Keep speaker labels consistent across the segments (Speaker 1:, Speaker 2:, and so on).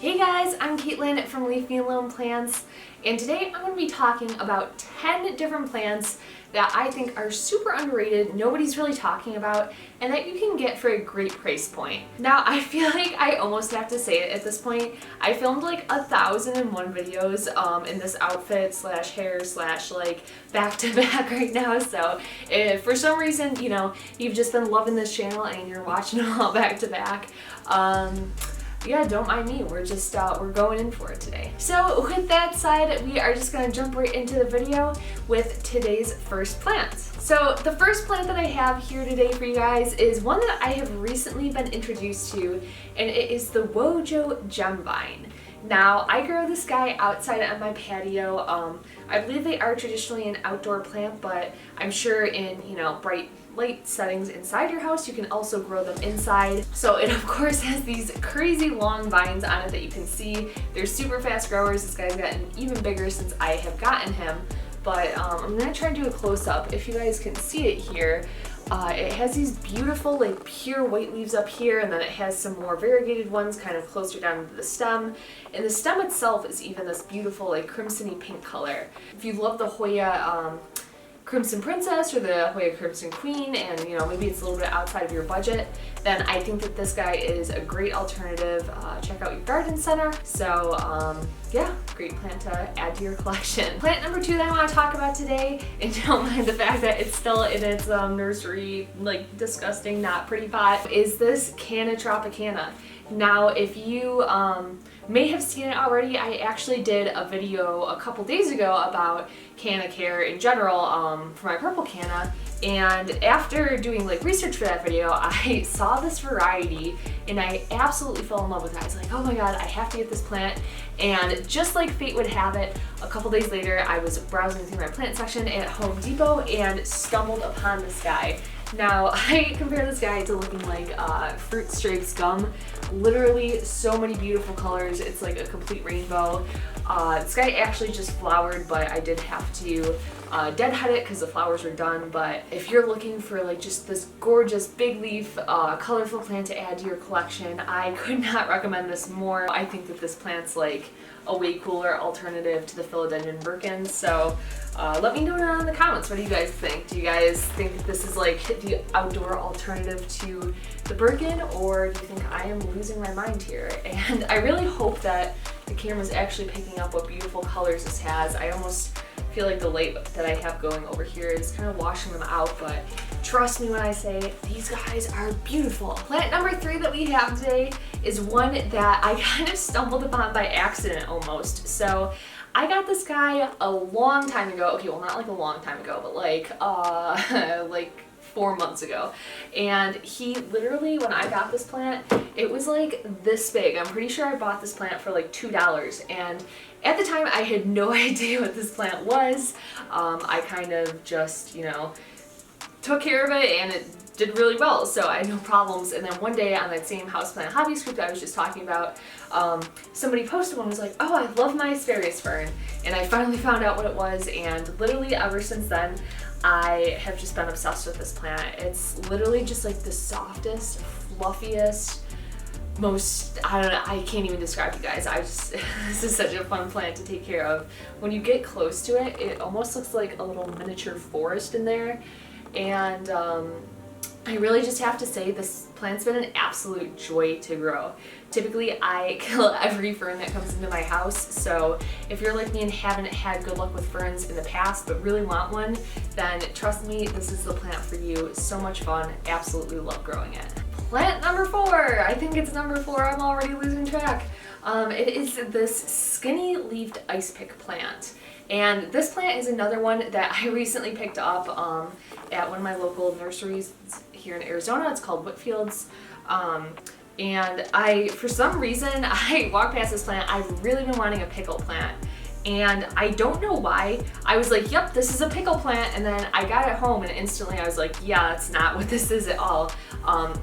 Speaker 1: Hey guys, I'm Caitlin from Leafy and Lone Plants, and today I'm going to be talking about 10 different plants that I think are super underrated, nobody's really talking about, and that you can get for a great price point. Now, I feel like I almost have to say it at this point. I filmed like 1,001 videos in this outfit slash hair slash like back to back right now, so if for some reason, you know, you've just been loving this channel and you're watching it all back to back, yeah, don't mind me. We're just, we're going in for it today. So with that said, we are just gonna jump right into the video with today's first plant. So the first plant that I have here today for you guys is one that I have recently been introduced to, and it is the Wojo Gem Vine. Now, I grow this guy outside on my patio. I believe they are traditionally an outdoor plant, but I'm sure in, you know, bright light settings inside your house, you can also grow them inside. So it of course has these crazy long vines on it that you can see. They're super fast growers. This guy's gotten even bigger since I have gotten him, but I'm gonna try and do a close-up. If you guys can see it here, it has these beautiful like pure white leaves up here, and then it has some more variegated ones kind of closer down to the stem, and the stem itself is even this beautiful like crimsony pink color. If you love the Hoya Crimson Princess or the Hoya Crimson Queen, and you know, maybe it's a little bit outside of your budget, then I think that this guy is a great alternative. Check out your garden center. So yeah, great plant to add to your collection. Plant number 2 that I want to talk about today, and don't mind the fact that it's still in its nursery, like disgusting, not pretty pot, is this Canna Tropicanna. Now, if you may have seen it already, I actually did a video a couple days ago about canna care in general for my purple canna, and after doing like research for that video, I saw this variety and I absolutely fell in love with it. I was like, oh my god, I have to get this plant. And just like fate would have it, a couple days later I was browsing through my plant section at Home Depot and stumbled upon this guy. Now, I compare this guy to looking like fruit stripes gum. Literally so many beautiful colors. It's like a complete rainbow. This guy actually just flowered, but I did have to deadhead it because the flowers were done. But if you're looking for like just this gorgeous big leaf, colorful plant to add to your collection, I could not recommend this more. I think that this plant's like a way cooler alternative to the philodendron Birkin. So let me know down in the comments, what do you guys think? Do you guys think that this is like the outdoor alternative to the Birkin, or do you think I am losing my mind here? And I really hope that the camera's actually picking up what beautiful colors this has. I almost feel like the light that I have going over here is kind of washing them out, but trust me when I say these guys are beautiful. Plant number 3 that we have today is one that I kind of stumbled upon by accident almost. So I got this guy a long time ago. Okay, well, not like a long time ago, but like like 4 months ago. And he literally, when I got this plant, it was like this big. I'm pretty sure I bought this plant for like $2, and at the time I had no idea what this plant was. I kind of just, you know, took care of it and it did really well, so I had no problems. And then one day on that same houseplant hobbies group that I was just talking about, somebody posted one and was like, oh, I love my Asparagus fern, and I finally found out what it was, and literally ever since then I have just been obsessed with this plant. It's literally just like the softest, fluffiest, most, I don't know, I can't even describe you guys. This is such a fun plant to take care of. When you get close to it, it almost looks like a little miniature forest in there. And I really just have to say this plant's been an absolute joy to grow. Typically I kill every fern that comes into my house, so if you're like me and haven't had good luck with ferns in the past but really want one, then trust me, this is the plant for you. So much fun, absolutely love growing it. Plant number 4, I think it's number 4, I'm already losing track. It is this skinny leafed ice pick plant. And this plant is another one that I recently picked up at one of my local nurseries here in Arizona. It's called Whitfield's. And for some reason, I walked past this plant. I've really been wanting a pickle plant. And I don't know why. I was like, yep, this is a pickle plant. And then I got it home and instantly I was like, yeah, that's not what this is at all.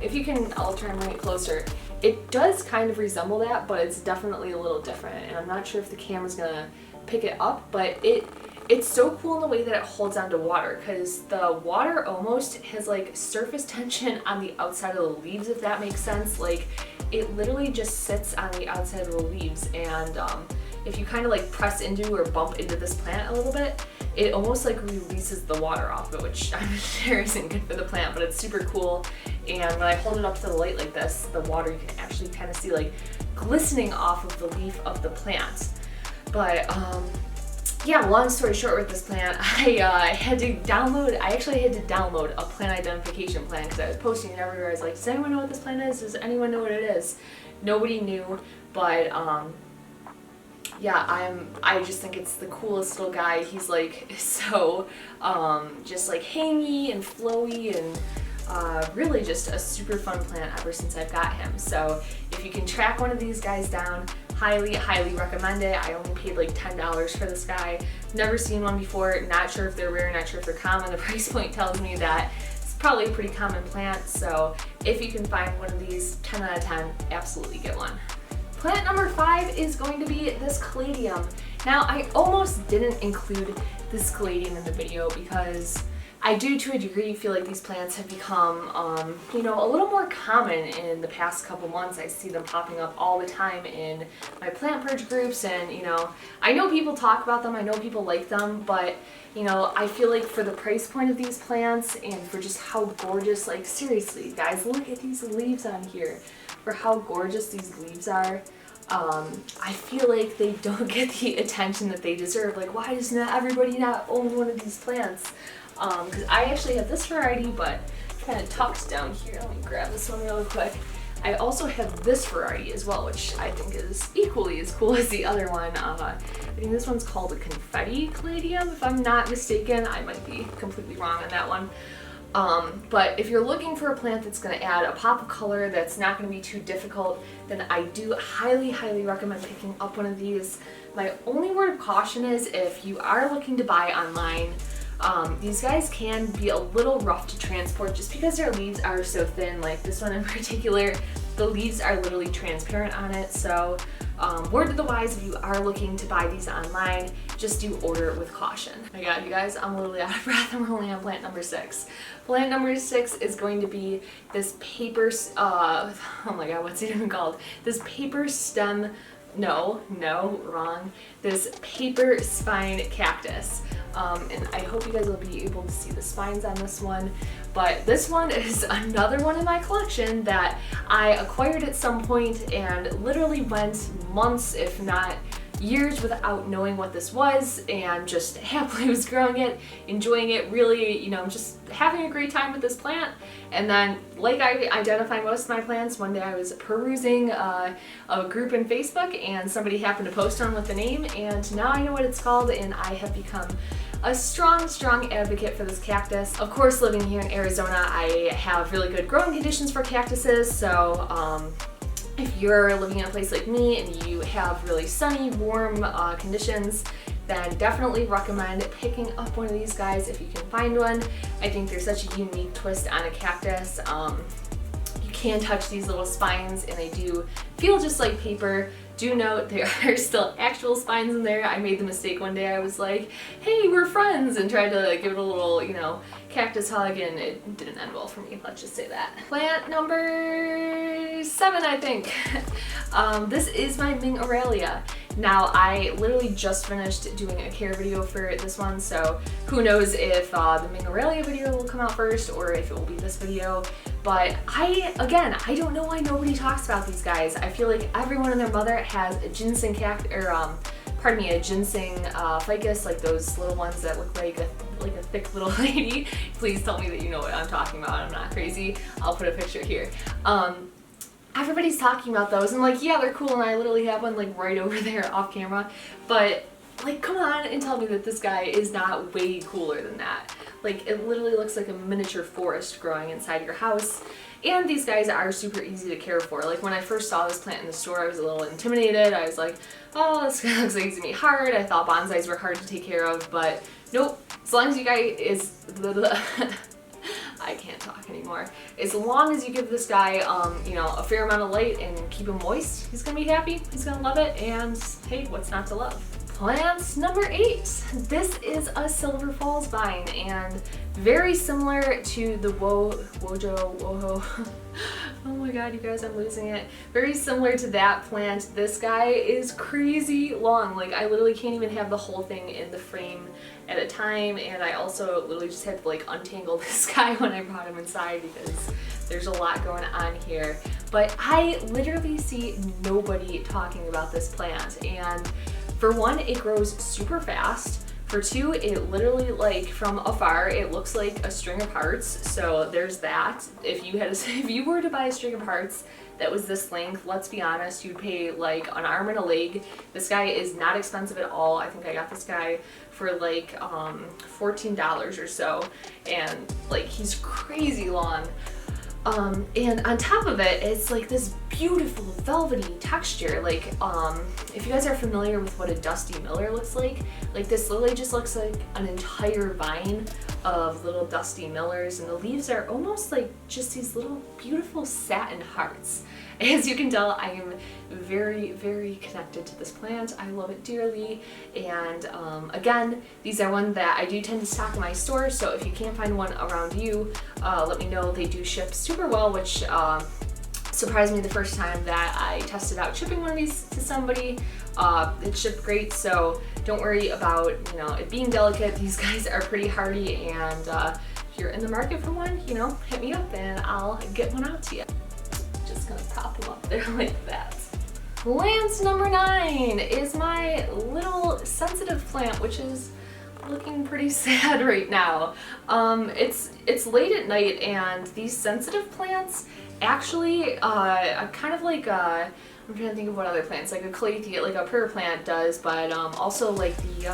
Speaker 1: If you can, I'll try and bring it closer. It does kind of resemble that, but it's definitely a little different. And I'm not sure if the camera's gonna pick it up, but it it's so cool in the way that it holds onto water, because the water almost has like surface tension on the outside of the leaves, if that makes sense. Like it literally just sits on the outside of the leaves, and if you kind of like press into or bump into this plant a little bit, it almost like releases the water off it, which I'm sure isn't good for the plant, but it's super cool. And when I hold it up to the light like this, the water you can actually kind of see like glistening off of the leaf of the plant. But yeah, long story short with this plant, I actually had to download a plant identification plan, because I was posting it everywhere. I was like, does anyone know what this plant is? Does anyone know what it is? Nobody knew, but yeah, I just think it's the coolest little guy. He's like so just like hangy and flowy, and really just a super fun plant ever since I've got him. So if you can track one of these guys down, highly recommend it. I only paid like $10 for this guy. Never seen one before, not sure if they're rare, not sure if they're common. The price point tells me that it's probably a pretty common plant, so if you can find one of these, 10 out of 10, absolutely get one. Plant number 5 is going to be this Caladium. Now, I almost didn't include this Caladium in the video because I do, to a degree, feel like these plants have become, you know, a little more common in the past couple months. I see them popping up all the time in my plant purge groups, and, you know, I know people talk about them, I know people like them, but, you know, I feel like for the price point of these plants and for just how gorgeous, like, seriously, guys, look at these leaves on here. For how gorgeous these leaves are, I feel like they don't get the attention that they deserve. Like, why does not everybody not own one of these plants? Because I actually have this variety, but kind of tucked down here. Let me grab this one real quick. I also have this variety as well, which I think is equally as cool as the other one. I think this one's called a confetti Caladium, if I'm not mistaken. I might be completely wrong on that one. But if you're looking for a plant that's going to add a pop of color that's not going to be too difficult, then I do highly recommend picking up one of these. My only word of caution is if you are looking to buy online, these guys can be a little rough to transport just because their leaves are so thin. Like this one in particular, the leaves are literally transparent on it. So word to the wise, if you are looking to buy these online, just do order it with caution. Oh my god, you guys, I'm literally out of breath. I'm only on plant number 6. Plant number 6 is going to be this paper, oh my god, what's it even called? This paper stem, no, wrong. This paper spine cactus. And I hope you guys will be able to see the spines on this one. But this one is another one in my collection that I acquired at some point and literally went months, if not years, without knowing what this was, and just happily was growing it, enjoying it, really, you know, just having a great time with this plant. And then, like I identify most of my plants, one day I was perusing a group in Facebook and somebody happened to post one with the name, and now I know what it's called, and I have become a strong advocate for this cactus. Of course, living here in Arizona, I have really good growing conditions for cactuses, so if you're living in a place like me and you have really sunny, warm conditions, then definitely recommend picking up one of these guys if you can find one. I think they're such a unique twist on a cactus. You can touch these little spines and they do feel just like paper. Do note there are still actual spines in there. I made the mistake one day. I was like, hey, we're friends, and tried to give it a little, you know, cactus hug, and it didn't end well for me, let's just say that. Plant number 7, I think. This is my Ming Aralia. Now, I literally just finished doing a care video for this one, so who knows if the Ming Aralia video will come out first or if it will be this video. But I don't know why nobody talks about these guys. I feel like everyone and their mother has a ginseng a ginseng ficus, like those little ones that look like a thick little lady. Please tell me that you know what I'm talking about. I'm not crazy. I'll put a picture here. Everybody's talking about those, and like, yeah, they're cool, and I literally have one like right over there off camera, but like, come on and tell me that this guy is not way cooler than that. Like, it literally looks like a miniature forest growing inside your house. And these guys are super easy to care for. Like, when I first saw this plant in the store, I was a little intimidated. I was like, oh, this guy looks like he's gonna be hard. I thought bonsais were hard to take care of, but nope. As long as you guys I can't talk anymore. As long as you give this guy, you know, a fair amount of light and keep him moist, he's gonna be happy. He's gonna love it, and hey, what's not to love? Plants number 8. This is a Silver Falls vine and very similar to the Woho. Oh my god, you guys, I'm losing it. Very similar to that plant. This guy is crazy long. Like, I literally can't even have the whole thing in the frame at a time, and I also literally just had to like untangle this guy when I brought him inside because there's a lot going on here. But I literally see nobody talking about this plant, and for one, it grows super fast. For two, it literally, like, from afar, it looks like a string of hearts. So there's that. If you were to buy a string of hearts that was this length, let's be honest, you'd pay like an arm and a leg. This guy is not expensive at all. I think I got this guy for like $14 or so, and like he's crazy long. And on top of it, it's like this beautiful velvety texture. Like, if you guys are familiar with what a dusty miller looks like this lily just looks like an entire vine of little dusty millers, and the leaves are almost like just these little beautiful satin hearts. As you can tell, I am very, very connected to this plant. I love it dearly, and again, these are one that I do tend to stock in my store, so if you can't find one around you, let me know. They do ship super well, which surprised me the first time that I tested out shipping one of these to somebody. It shipped great, so don't worry about, you know, it being delicate. These guys are pretty hardy, and if you're in the market for one, you know, hit me up and I'll get one out to you. Just gonna pop them up there like that. Plant number 9 is my little sensitive plant, which is looking pretty sad right now. It's late at night, and these sensitive plants actually kind of like I'm trying to think of what other plants, like a calathea, like a prayer plant does, but also like the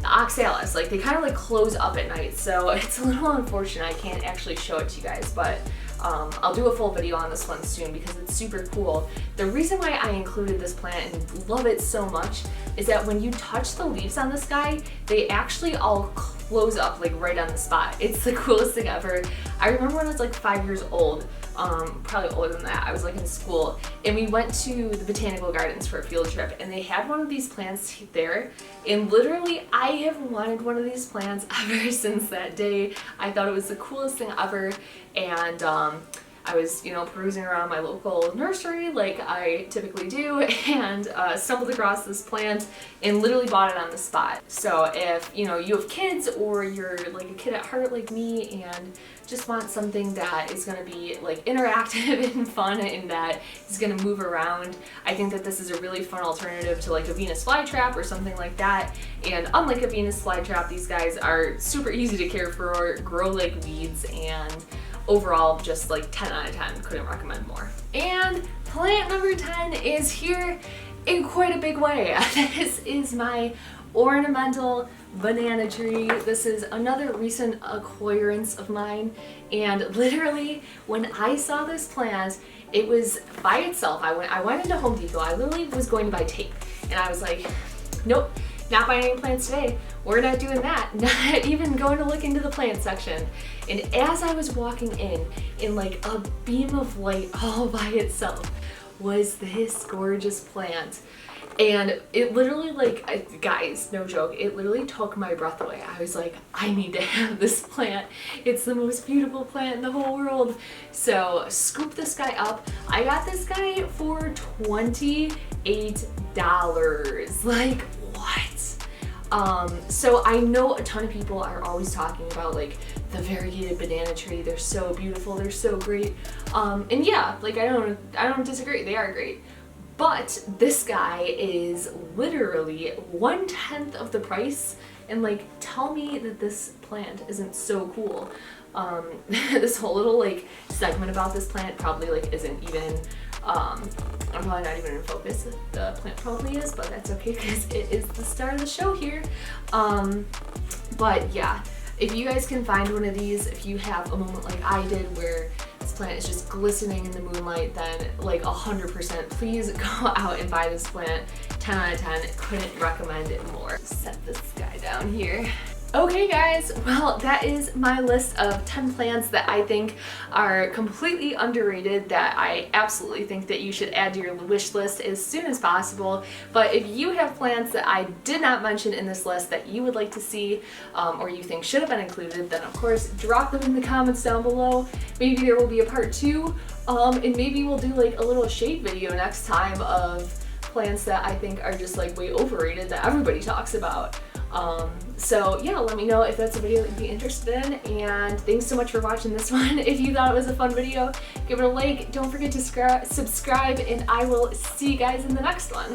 Speaker 1: oxalis, like they kind of like close up at night, so it's a little unfortunate I can't actually show it to you guys, but I'll do a full video on this one soon because it's super cool. The reason why I included this plant and love it so much is that when you touch the leaves on this guy, they actually all close up like right on the spot. It's the coolest thing ever. I remember when I was like 5 years old, probably older than that, I was like in school, and we went to the botanical gardens for a field trip, and they had one of these plants there, and literally I have wanted one of these plants ever since that day. I thought it was the coolest thing ever, and I was, you know, perusing around my local nursery like I typically do, and stumbled across this plant and literally bought it on the spot. So if, you know, you have kids, or you're like a kid at heart like me and just want something that is going to be like interactive and fun and that is going to move around, I think that this is a really fun alternative to like a Venus flytrap or something like that. And unlike a Venus flytrap, these guys are super easy to care for, grow like weeds, and overall just like 10 out of 10, couldn't recommend more. And plant number 10 is here in quite a big way. This is my ornamental banana tree. This is another recent acquirance of mine, and literally when I saw this plant, it was by itself. I went into Home Depot. I literally was going to buy tape, and I was like, nope, not buying any plants today. We're not doing that. Not even going to look into the plant section. And as I was walking in like a beam of light all by itself was this gorgeous plant. And it literally, like, guys, no joke, it literally took my breath away. I was like, I need to have this plant. It's the most beautiful plant in the whole world. So scoop this guy up. I got this guy for $28. Like, what? So I know a ton of people are always talking about like the variegated banana tree. They're so beautiful. They're so great. And yeah, like I don't disagree. They are great. But this guy is literally 1/10 of the price, and like, tell me that this plant isn't so cool. This whole little like segment about this plant probably like isn't even, I'm probably not even in focus. The plant probably is, but that's okay because it is the star of the show here. But yeah, if you guys can find one of these, if you have a moment like I did where this plant is just glistening in the moonlight, then like 100% please go out and buy this plant. 10 out of 10, couldn't recommend it more. Set this guy down here. Okay guys, well that is my list of 10 plants that I think are completely underrated, that I absolutely think that you should add to your wish list as soon as possible. But if you have plants that I did not mention in this list that you would like to see or you think should have been included, then of course drop them in the comments down below. Maybe there will be a part 2 and maybe we'll do like a little shade video next time of plants that I think are just like way overrated that everybody talks about. So yeah, let me know if that's a video that you'd be interested in, and thanks so much for watching this one. If you thought it was a fun video, give it a like, don't forget to subscribe, and I will see you guys in the next one.